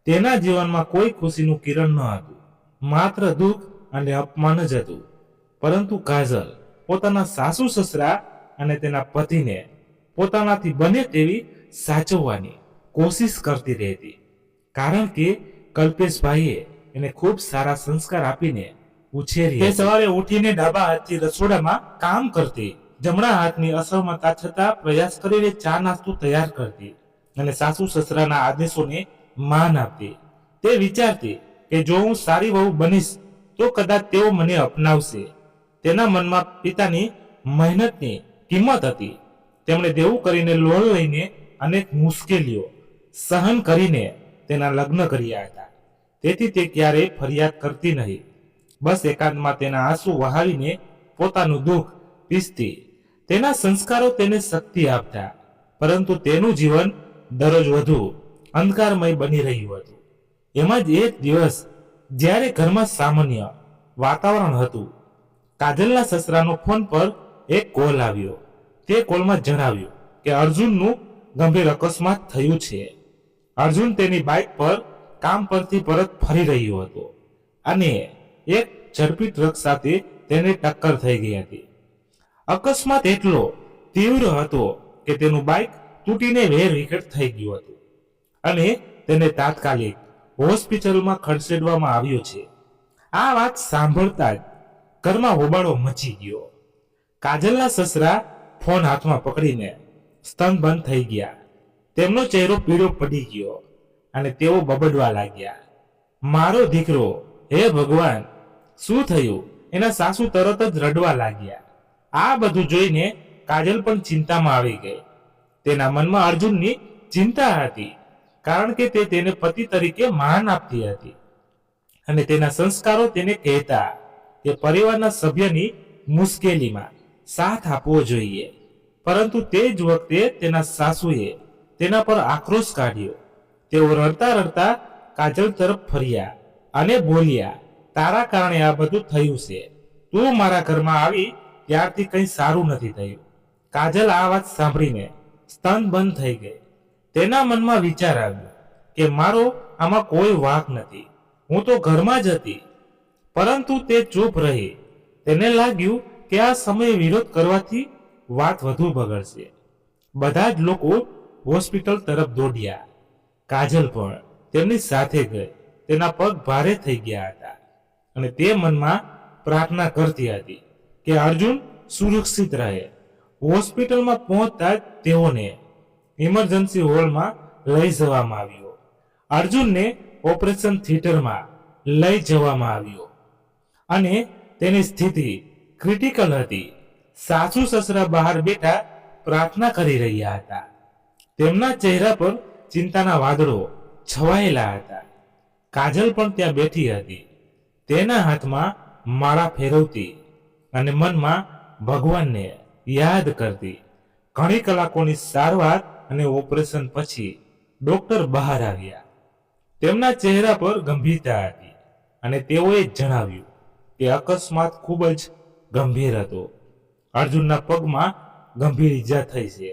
તેના જીવનમાં કોઈ ખુશીનું કિરણ ન હતું, માત્ર દુઃખ અને અપમાન જ હતું. પરંતુ કાજલ પોતાના સાસુ સસરા અને તેના પતિને પોતાનાથી બને તેવી સાચવવાની કોશિશ કરતી રહેતી, કારણ કે કલ્પેશભાઈએ એને ખૂબ સારા સંસ્કાર આપીને ઉછેરી. તે સવારે ઉઠીને ડાબા હાથથી રસોડામાં કામ કરતી, જમણા હાથની અસમતા છતાં પ્રયાસ કરીને ચા નાસ્તો તૈયાર કરતી અને સાસુ સસરાના આદેશોને માન આપતી. તે વિચારતી કે જો હું સારી વહુ બનીશ તો કદાચ તેઓ મને અપનાવશે. તેના મનમાં પિતાની મહેનતની કિંમત હતી. તેમણે દેવું કરીને લોન લઈને અનેક મુશ્કેલીઓ સહન કરીને તેના લગ્ન કર્યા હતા. તેથી તે ક્યારેય ફરિયાદ કરતી નહીં, બસ એકાંતમાં તેના આંસુ વહાવીને પોતાનું દુઃખ પીસતી. તેના સંસ્કારો તેને શક્તિ આપતા, પરંતુ તેનું જીવન દરરોજ વધુ અંધકારમય બની રહ્યું હતું. એમાં જ એક દિવસ જ્યારે ઘરમાં સામાન્ય વાતાવરણ હતું, કાજલના સસરાનો ફોન પર એક કોલ આવ્યો. તે કોલમાં જણાવ્યું કે અર્જુનનું ગંભીર અકસ્માત થયું છે. અર્જુન તેની બાઇક પર કામ પરથી પરત ફરી રહ્યો હતો અને એક ઝડપી ટ્રક સાથે તેને ટક્કર થઈ ગઈ હતી. અકસ્માત એટલો તીવ્ર હતો કે તેનું બાઇક તૂટીને વેરવિખેર થઈ ગયું હતું અને તેને તાત્કાલિક હોસ્પિટલમાં ખસેડવામાં આવ્યો છે. આ વાત સાંભળતા જ ઘરમાં હોબાળો મચી ગયો. કાજલના સસરા ફોન હાથમાં પકડીને સ્તનબંધ થઈ ગયા. તેમનો ચહેરો પીળો પડી ગયો અને તેઓ બબડવા લાગ્યા, મારો દીકરો, હે ભગવાન, શું થયું? એના સાસુ તરત જ રડવા લાગ્યા. આ બધું જોઈને કાજલ પણ ચિંતામાં આવી ગઈ. તેના મનમાં અર્જુનની ચિંતા હતી, કારણ કે તે તેને પતિ તરીકે માન આપતી હતી અને તેના સંસ્કારો તેને કહેતા કે પરિવારના સભ્યની મુશ્કેલીમાં સાથ આપવો જોઈએ. પરંતુ તે જ વખતે તેના સાસુએ તેના પર આક્રોશ કાઢ્યો. તેઓ રડતા રડતા કાજલ તરફ ફર્યા અને બોલ્યા, તારા કારણે આ બધું થયું છે. તું મારા ઘરમાં આવી ત્યારથી કંઈ સારું નથી થયું. કાજલ આ વાત સાંભળીને સ્તનબંધ થઈ ગઈ. તેના મનમાં વિચાર આવ્યો કે મારો આમાં કોઈ વાંક નથી, હું તો ઘરમાં જ હતી. પરંતુ તે ચૂપ રહી. તેને લાગ્યું કે આ સમયે વિરોધ કરવાથી વાત વધુ બગડશે. બધા જ લોકો હોસ્પિટલ તરફ દોડ્યા. કાજલ પણ તેમની સાથે ગઈ. તેના પગ ભારે થઈ ગયા હતા અને તે મનમાં પ્રાર્થના કરતી હતી કે અર્જુન સુરક્ષિત રહે. હોસ્પિટલમાં પહોંચતા જ તેઓને ઇમરજન્સી હોલમાં લઈ જવામાં આવ્યો. અર્જુનને ઓપરેશન થિયેટરમાં લઈ જવામાં આવ્યો અને તેની સ્થિતિ ક્રિટિકલ હતી. સાસુ સસરા બહાર બેઠા પ્રાર્થના કરી રહ્યા હતા. તેમના ચહેરા પર ચિંતાના વાદળો છવાયેલા હતા. કાજલ પણ ત્યાં બેઠી હતી, તેના હાથમાં માળા ફેરવતી અને મનમાં ભગવાનને યાદ કરતી. ઘણી કલાકોની સારવાર અને ઓપરેશન પછી ડોક્ટર બહાર આવ્યા. તેમના ચહેરા પર ગંભીરતા હતી અને તેઓએ જણાવ્યું કે અકસ્માત ખૂબ જ ગંભીર હતો. અર્જુનના પગમાં ગંભીર ઈજા થઈ છે.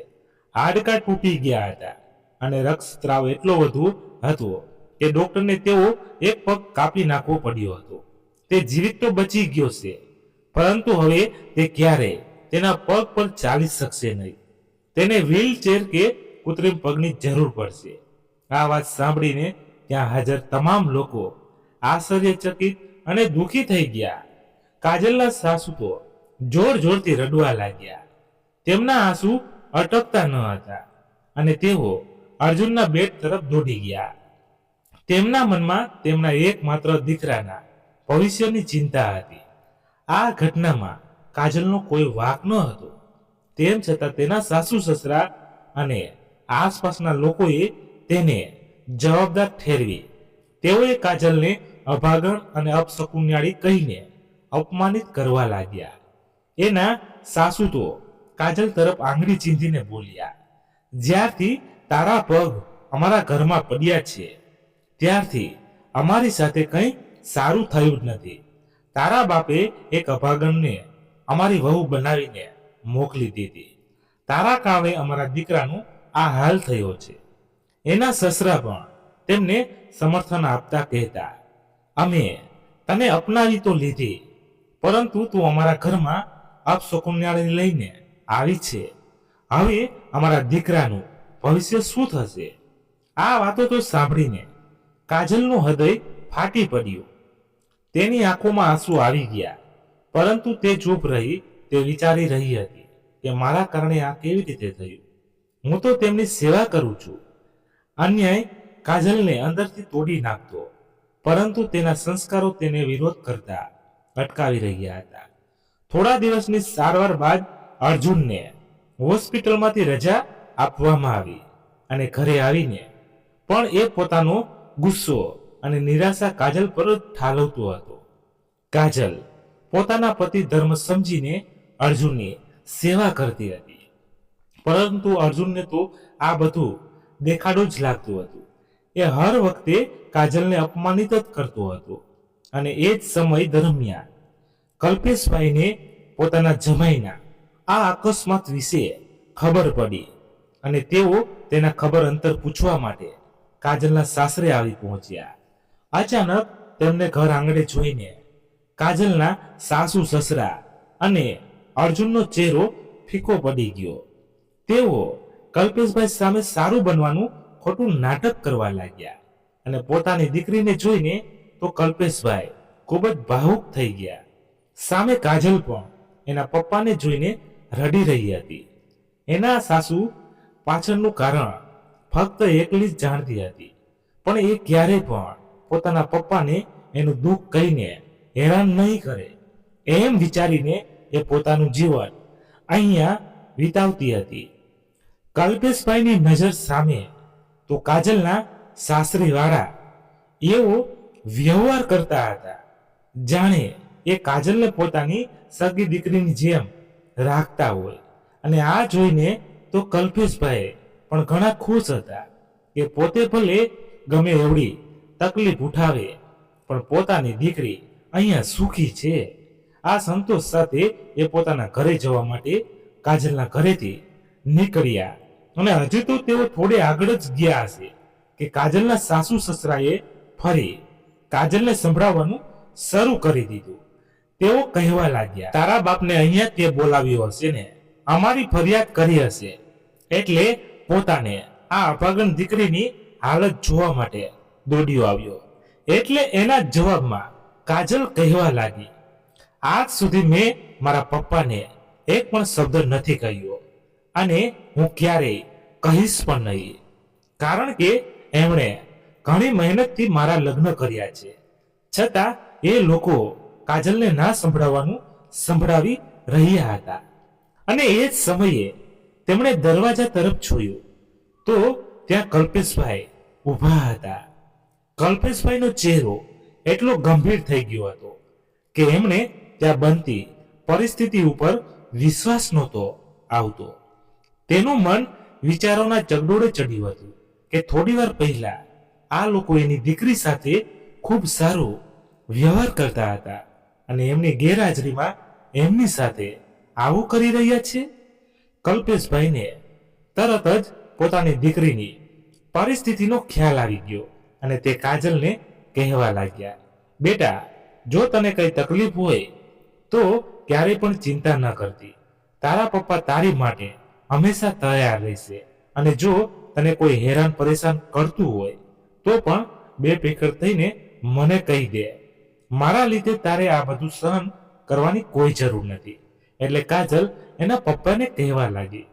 હાડકાં તૂટી ગયા હતા અને રક્તસ્રાવ એટલો વધુ હતો કે ડોક્ટરને તેઓ એક પગ કાપી નાખવો પડ્યો હતો. તે જીવિત તો બચી ગયો છે, પરંતુ હવે તે ક્યારેય તેના પગ પર ચાલી શકશે નહીં. તેને વ્હીલચેર કે કૃત્રિમ પગની જરૂર પડશે. આ વાત સાંભળીને ત્યાં હાજર તમામ લોકો આશ્ચર્યચકિત અને દુઃખી થઈ ગયા. કાજલના સાસુ તો જોર જોરથી રડવા લાગ્યા. તેમના આંસુ અટકતા ન હતા અને તેઓ અર્જુનના બેડ તરફ દોડી ગયા. તેમના મનમાં તેમના એકમાત્ર દીકરાના ભવિષ્યની ચિંતા હતી. આ ઘટનામાં કાજલનો કોઈ વાંક ન હતો. તેમ છતાં તેના સાસુ સસરા અને આસપાસના લોકોએ તેને જવાબદાર ઠેરવી. તેઓએ કાજલને અભાગણ અને અપશકુનિયાળી કહીને અપમાનિત કરવા લાગ્યા. એના સાસુ તો કાજલ તરફ આંગળી ચીંધીને બોલ્યા, જ્યારથી તારા પગ અમારા ઘરમાં પડ્યા છે ત્યારથી અમારી સાથે કંઈ સારું થયું જ નથી. તારા બાપે એક અભાગણને અમારી વહુ બનાવીને મોકલી દીધી. તારા કારણે અમારા દીકરાનું આ હાલ થયો છે. એના સસરા પણ તેમને સમર્થન આપતા કહેતા, અમે તને અપનાવી તો લીધી, પરંતુ તું અમારા ઘરમાં અપશકુનિયાળી લઈને આવી છે. હવે અમારા દીકરાનું ભવિષ્ય શું થશે? આ વાતો તો સાંભળીને કાજલનું હૃદય ફાટી પડ્યું. તેની આંખોમાં આંસુ આવી ગયા, પરંતુ તે ચૂપ રહી. તે વિચારી રહી હતી કે મારા કારણે આ કેવી રીતે થયું? હું તો તેમની સેવા કરું છું. અન્યાય કાજલને અંદરથી તોડી નાખતો, પરંતુ તેના સંસ્કારો તેને વિરોધ કરતા અટકાવી રહ્યા હતા. થોડા દિવસની સારવાર બાદ અર્જુનને હોસ્પિટલમાંથી રજા આપવામાં આવી અને ઘરે આવીને પણ એ પોતાનો ગુસ્સો અને નિરાશા કાજલ પર જ ઠાલવતો હતો. કાજલ પોતાના પતિ ધર્મ સમજીને અર્જુનની સેવા કરતી હતી, પરંતુ અર્જુનને તો આ બધું દેખાડું જ લાગતું હતું. એ હર વખતે કાજલને અપમાનિત જ કરતો હતો. અને એ જ સમય દરમિયાન કલ્પેશભાઈને પોતાના જમાઈના આ અકસ્માત વિશે ખબર પડી અને તેઓ તેના ખબર અંતર પૂછવા માટે કાજલના સાસરે આવી પહોંચ્યા. અચાનક તેમને ઘર આંગણે જોઈને કાજલના સાસુ સસરા અને અર્જુનનો ચહેરો ફીકો પડી ગયો. તેઓ કલ્પેશભાઈ સામે સારું બનવાનું ખોટું નાટક કરવા લાગ્યા અને પોતાની દીકરીને જોઈને તો કલ્પેશભાઈ ખૂબ જ ભાવુક થઈ ગયા. સામે કાજલ પણ એના પપ્પાને જોઈને રડી રહી હતી. એના સાસુ પાછળનું કારણ ફક્ત એકલી જ જાણતી હતી, પણ એ ક્યારેય પણ પોતાના પપ્પાને એનું દુઃખ કહીને હેરાન નહીં કરે એમ વિચારીને એ પોતાનું જીવન અહીંયા વિતાવતી હતી. કલ્પેશભાઈની નજર સામે તો કાજલના સાસરીવાળા એવો વ્યવહાર કરતા હતા જાણે એ કાજલને પોતાની સગી દીકરીની જેમ રાખતા હોય. અને આ જોઈને તો કલ્પેશભાઈ પણ ઘણા ખુશ હતા કે પોતે ભલે ગમે એવડી તકલીફ ઉઠાવે પણ પોતાની દીકરી અહીંયા સુખી છે. આ સંતોષ સાથે એ પોતાના ઘરે જવા માટે કાજલના ઘરેથી નીકળ્યા. અને હજુ તો તેઓ થોડે આગળ જ ગયા હશે કે કાજલના સાસુ સસરાએ ફરી કાજલને સંભળાવવાનું શરૂ કરી દીધું. તેઓ કહેવા લાગ્યા, તારા બાપને અહીંયા તે બોલાવ્યો હશે ને, અમારી ફરિયાદ કરી હશે એટલે પોતાને આ અભાગણ દીકરીની હાલત જોવા માટે દોડ્યો આવ્યો. એટલે એના જવાબમાં કાજલ કહેવા લાગી, આજ સુધી મેં મારા પપ્પાને એક પણ શબ્દ નથી કહ્યો અને હું ક્યારેય કહીશ પણ નહીં, કારણ કે એમણે ઘણી મહેનતથી મારા લગ્ન કર્યા છે. છતાં એ લોકો કાજલને ના સંભળાવવાનું સંભળાવી રહ્યા હતા. અને એ જ સમયે તેમણે દરવાજા તરફ જોયું તો ત્યાં કલ્પેશભાઈ ઊભા હતા. કલ્પેશભાઈનો ચહેરો એટલો ગંભીર થઈ ગયો હતો કે એમણે ત્યાં બનતી પરિસ્થિતિ ઉપર વિશ્વાસ નહોતો આવતો. તેનું મન વિચારોના ચગડોળે ચડ્યું હતું કે થોડી વાર પહેલા આ લોકો એની દીકરી સાથે ખૂબ સારો વ્યવહાર કરતા હતા અને એમની ગેરહાજરીમાં એમની સાથે આવું કરી રહ્યા છે. કલ્પેશભાઈને તરત જ પોતાની દીકરીની પરિસ્થિતિનો ખ્યાલ આવી ગયો અને તે કાજલને કહેવા લાગ્યા, બેટા, જો તને કઈ તકલીફ હોય તો ક્યારેય પણ ચિંતા ન કરતી. તારા પપ્પા તારી માટે હંમેશા તૈયાર રહેશે અને જો તને કોઈ હેરાન પરેશાન કરતું હોય તો પણ બેફિકર થઈને મને કહી દે. મારા લીધે તારે આ બધું સહન કરવાની કોઈ જરૂર નથી. એટલે કાજલ એના પપ્પાને કહેવા લાગી,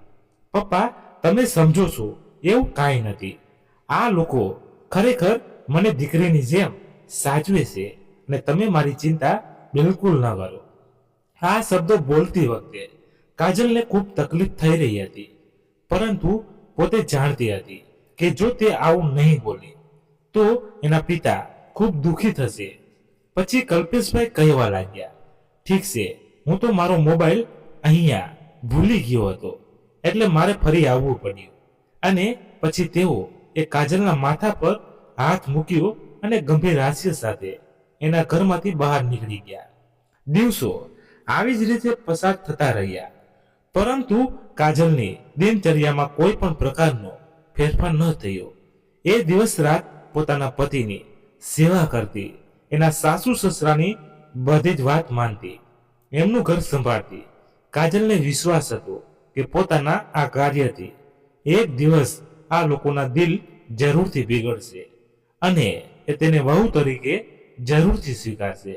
પપ્પા, તમે સમજો છો એવું કાંઈ નથી. આ લોકો ખરેખર મને દીકરીની જેમ સાચવે છે અને તમે મારી ચિંતા બિલકુલ ન કરો. આ શબ્દો બોલતી વખતે કાજલને ખૂબ તકલીફ થઈ રહી હતી, પરંતુ પોતે જાણતી હતી કે જો તે આવું નહીં બોલે તો એના પિતા ખૂબ દુઃખી થશે. પછી કલ્પેશભાઈ કહેવા લાગ્યા, ઠીક છે, હું તો મારો મોબાઈલ અહીંયા ભૂલી ગયો હતો એટલે મારે ફરી આવવું પડ્યું. અને પછી તેઓ એ કાજલના માથા પર હાથ મૂક્યો અને ગંભીર હાસ્ય સાથે એના ઘરમાંથી બહાર નીકળી ગયા. દિવસો આવી જ રીતે પસાર થતા રહ્યા, પરંતુ કાજલની દિનચર્યામાં કોઈ પણ પ્રકારનો ફેરફાર ન થયો. એ દિવસ રાત પોતાના પતિની સેવા કરતી, એના સાસુ સસરાની બધી જ વાત માનતી, એમનું ઘર સંભાળતી. કાજલને વિશ્વાસ હતો કે પોતાના આ કાર્યથી એક દિવસ આ લોકોના દિલ જરૂરથી બિગડશે અને એ તેને વહુ તરીકે જરૂરથી સ્વીકારશે.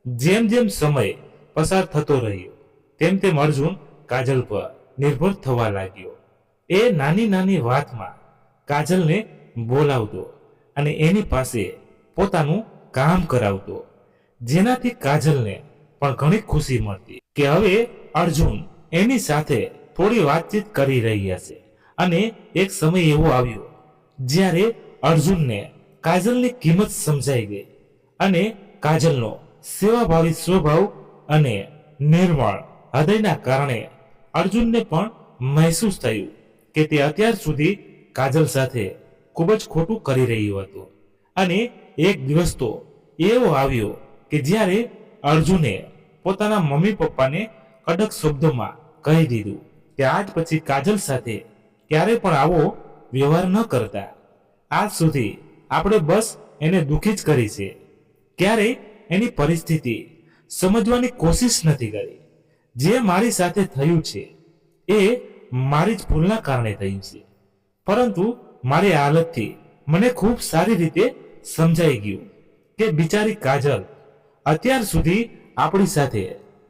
જેમ જેમ સમય પસાર થતો રહ્યો તેમ તેમ અર્જુન કાજલ પર નિર્ભર થવા લાગ્યો. એ નાની નાની વાતમાં કાજલને બોલાવતો અને એની પાસે પોતાનું કામ કરાવતો, જેનાથી કાજલને પણ ઘણી ખુશી મળતી કે હવે અર્જુન એની સાથે થોડી વાતચીત કરી રહી હશે. અને એક સમય એવો આવ્યો જ્યારે અર્જુનને કાજલની કિંમત સમજાઈ ગઈ અને કાજલનો સેવાભાવી સ્વભાવ અને નિર્મળ હૃદયના કારણે અર્જુનને પણ મહેસૂસ થયું કે તે અત્યાર સુધી કાજલ સાથે ખૂબ જ ખોટું કરી રહ્યું હતું. અને એક દિવસ તો એવો આવ્યો કે જ્યારે અર્જુને પોતાના મમ્મી પપ્પાને કડક શબ્દોમાં કહી દીધું કે આજ પછી કાજલ સાથે ક્યારે પણ આવો વ્યવહાર ન કરતા. આજ સુધી આપણે બસ એને દુઃખી જ કરી છે, ક્યારેય એની પરિસ્થિતિ સમજવાની કોશિશ નથી કરી. જે મારી સાથે થયું છે એ મારી જ ભૂલના કારણે થયું છે, પરંતુ મારી હાલતથી મને ખૂબ સારી રીતે સમજાઈ ગયું કે બિચારી કાજલ અત્યાર સુધી આપણી સાથે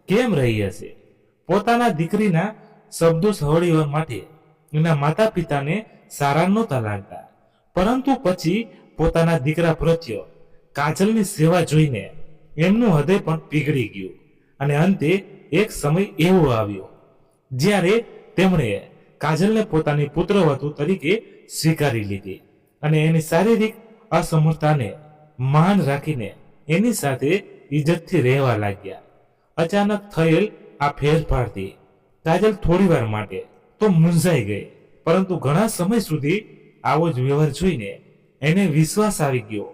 કેમ રહી હશે. પોતાના દીકરીના શબ્દો સહળીવા માટે એના માતા પિતાને સારા નહોતા લાગતા, પરંતુ પછી પોતાના દીકરા પ્રત્યે કાજલની સેવા જોઈને એમનું હૃદય પણ પીગળી ગયું અને અંતે એક સમય એવો આવ્યો જ્યારે તેમણે કાજલને પોતાની પુત્રવધુ તરીકે સ્વીકારી લીધી અને એની શારીરિક અસમર્થતાને માન રાખીને એની સાથે ઇજ્જતથી રહેવા લાગ્યા. અચાનક થયેલ આ ફેરફારથી કાજલ થોડીવાર માટે તો મૂંઝાઈ ગઈ, પરંતુ ઘણા સમય સુધી આવો જ વ્યવહાર જોઈને એને વિશ્વાસ આવી ગયો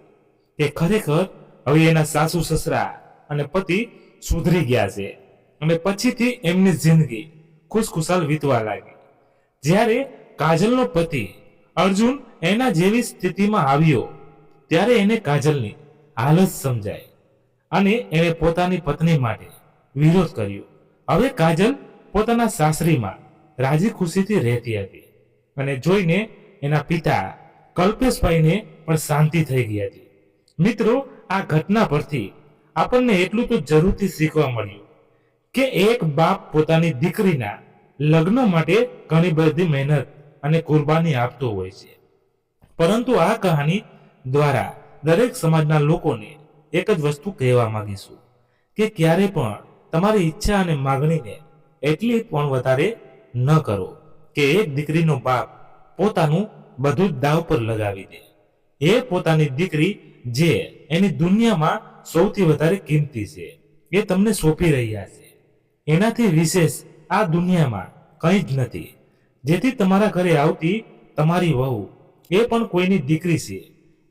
કે ખરેખર હવે એના સાસુ સસરા અને પતિ સુધરી ગયા છે અને પછીથી એમની જિંદગી ખુશખુશાલ વીતવા લાગી. જ્યારે કાજલનો પતિ અર્જુન એના જેવી સ્થિતિમાં આવ્યો ત્યારે એને કાજલની હાલત સમજાય અને એણે પોતાની પત્ની માટે વિરોધ કર્યો. હવે કાજલ પોતાના સાસરીમાં રાજી ખુશીથી રહેતી હતી અને જોઈને એના પિતા કલ્પેશભાઈને પણ શાંતિ થઈ ગઈ હતી. મિત્રો, આ ઘટના પરથી આપણને એટલું તો જરૂરથી શીખવા મળ્યું કે એક બાપ પોતાની દીકરીના લગ્ન માટે ઘણી બધી મહેનત અને કુરબાની આપતો હોય છે, પરંતુ આ કહાની દ્વારા દરેક સમાજના લોકોને એક જ વસ્તુ કહેવા માંગીશું કે ક્યારે પણ તમારી ઈચ્છા અને માગણીને એટલી પણ વધારે ન કરો કે એક દીકરીનો બાપ પોતાનું બધું જ દાવ પર લગાવી દે. એ પોતાની દીકરી જે એની દુનિયામાં સૌથી વધારે કિંમતી છે એ તમને સોંપી રહ્યા છે, એનાથી વિશેષ આ દુનિયામાં કંઈ જ નથી. જેથી તમારા ઘરે આવતી તમારી વહુ એ પણ કોઈની દીકરી છે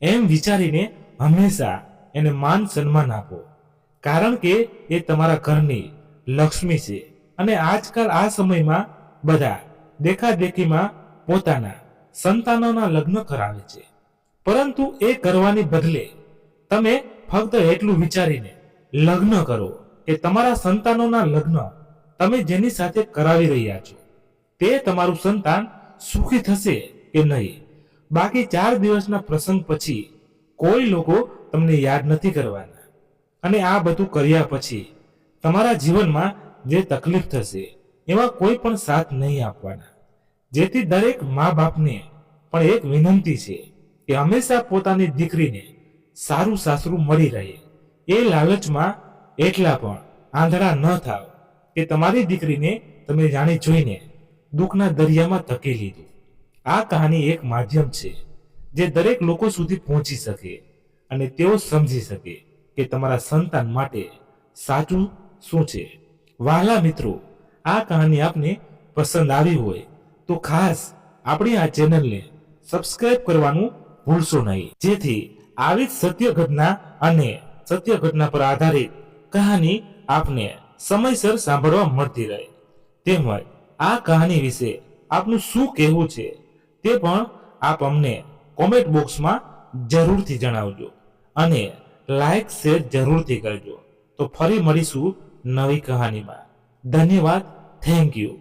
એમ વિચારીને હંમેશા એને માન સન્માન આપો, કારણ કે એ તમારા ઘરની લક્ષ્મી છે. અને આજકાલ આ સમયમાં બધા દેખાદેખીમાં પોતાના સંતાનોના લગ્ન કરાવે છે, પરંતુ એ કરવાની બદલે તમે ફક્ત એટલું વિચારીને લગ્ન કરો કે તમારા સંતાનોના લગ્ન તમે જેની સાથે કરાવી રહ્યા છો તે તમારું સંતાન સુખી થશે કે નહીં. બાકી 4 દિવસના પ્રસંગ પછી કોઈ લોકો તમને યાદ નથી કરવાના. અને આ બધું કર્યા પછી તમારા જીવનમાં જે તકલીફ થશે એમાં કોઈ પણ સાથ નહીં આપવાના. જેથી દરેક મા બાપને પણ એક વિનંતી છે કે હંમેશા પોતાની દીકરીને સારું સાસરું મળી રહે એ લાલચમાં એટલા પણ આંધળા ન થાવ કે તમારી દીકરીને તમે જાણી જોઈને દુઃખના દરિયામાં ધકેલી લીધું. આ કહાની એક માધ્યમ છે જે દરેક લોકો સુધી પહોંચી શકે અને તેઓ સમજી શકે કે તમારા સંતાન માટે સાચું શું છે. વહાલા મિત્રો, આ કહાની આપને પસંદ આવી હોય તો ખાસ આપણી આ ચેનલને સબસ્ક્રાઇબ કરવાનું ભૂલશો નહીં, જેથી આવી સત્ય ઘટના અને સત્ય ઘટના પર આધારિત કહાની આપને સમયસર સાંભળવા મળતી રહે. તેમજ આ કહાની વિશે આપનું શું કહેવું છે તે પણ આપ અમને કોમેન્ટ બોક્સમાં જરૂરથી જણાવજો અને લાઈક શેર જરૂરથી કરજો. તો ફરી મળીશું નવી કહાનીમાં. ધન્યવાદ. Thank you.